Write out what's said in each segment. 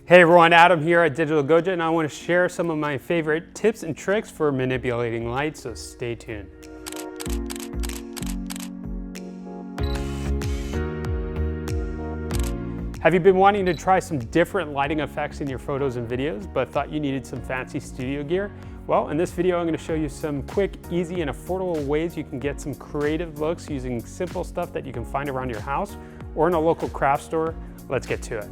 Hey everyone, Adam here at Digital Goja, and I want to share some of my favorite tips and tricks for manipulating light, so stay tuned. Have you been wanting to try some different lighting effects in your photos and videos, but thought you needed some fancy studio gear? Well, in this video, I'm going to show you some quick, easy, and affordable ways you can get some creative looks using simple stuff that you can find around your house or in a local craft store. Let's get to it.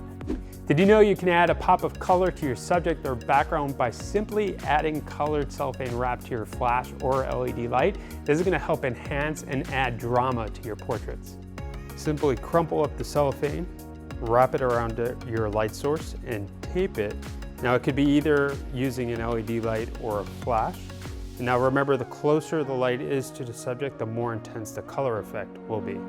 Did you know you can add a pop of color to your subject or background by simply adding colored cellophane wrap to your flash or LED light? This is going to help enhance and add drama to your portraits. Simply crumple up the cellophane, wrap it around your light source, and tape it. Now it could be either using an LED light or a flash. And now remember, the closer the light is to the subject, the more intense the color effect will be.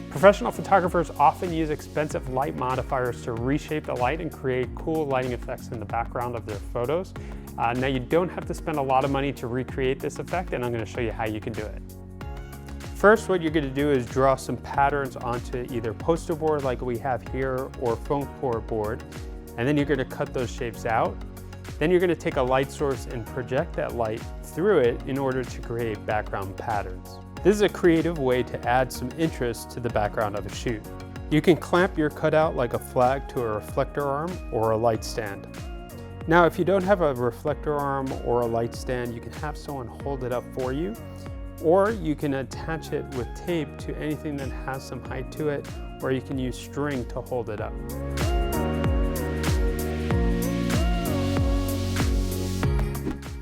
Professional photographers often use expensive light modifiers to reshape the light and create cool lighting effects in the background of their photos. Now you don't have to spend a lot of money to recreate this effect, and I'm going to show you how you can do it. First, what you're going to do is draw some patterns onto either poster board like we have here or foam core board, and then you're going to cut those shapes out. Then you're going to take a light source and project that light through it in order to create background patterns. This is a creative way to add some interest to the background of a shoot. You can clamp your cutout like a flag to a reflector arm or a light stand. Now, if you don't have a reflector arm or a light stand, you can have someone hold it up for you, or you can attach it with tape to anything that has some height to it, or you can use string to hold it up.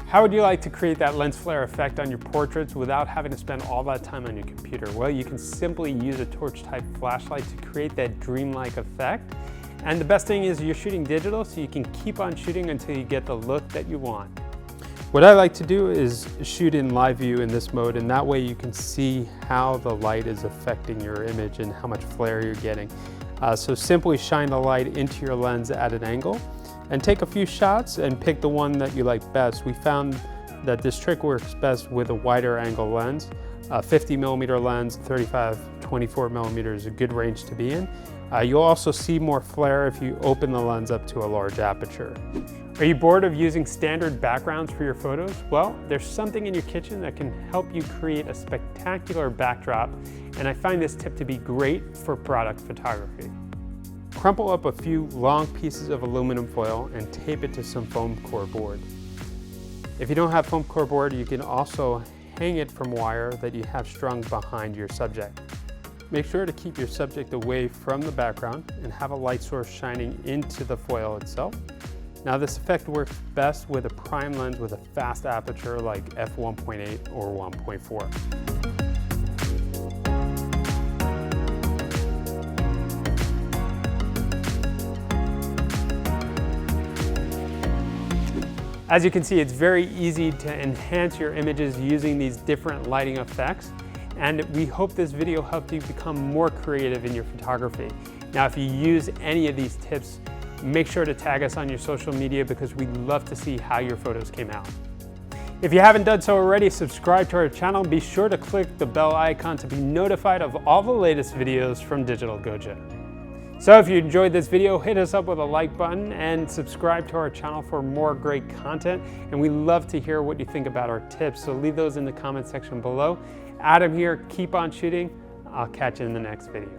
How would you like to create that lens flare effect on your portraits without having to spend all that time on your computer? Well, you can simply use a torch-type flashlight to create that dreamlike effect. And the best thing is you're shooting digital, so you can keep on shooting until you get the look that you want. What I like to do is shoot in live view in this mode, and that way you can see how the light is affecting your image and how much flare you're getting. So simply shine the light into your lens at an angle and take a few shots and pick the one that you like best. We found that this trick works best with a wider angle lens. A 50mm lens, 35-24mm is a good range to be in. You'll also see more flare if you open the lens up to a large aperture. Are you bored of using standard backgrounds for your photos? Well, there's something in your kitchen that can help you create a spectacular backdrop, and I find this tip to be great for product photography. Crumple up a few long pieces of aluminum foil and tape it to some foam core board. If you don't have foam core board, you can also hang it from wire that you have strung behind your subject. Make sure to keep your subject away from the background and have a light source shining into the foil itself. Now this effect works best with a prime lens with a fast aperture like f1.8 or 1.4. As you can see, it's very easy to enhance your images using these different lighting effects, and we hope this video helped you become more creative in your photography. Now, if you use any of these tips, make sure to tag us on your social media because we'd love to see how your photos came out. If you haven't done so already, subscribe to our channel and be sure to click the bell icon to be notified of all the latest videos from Digital Goja. So if you enjoyed this video, hit us up with a like button and subscribe to our channel for more great content. And we love to hear what you think about our tips, so leave those in the comment section below. Adam here, keep on shooting. I'll catch you in the next video.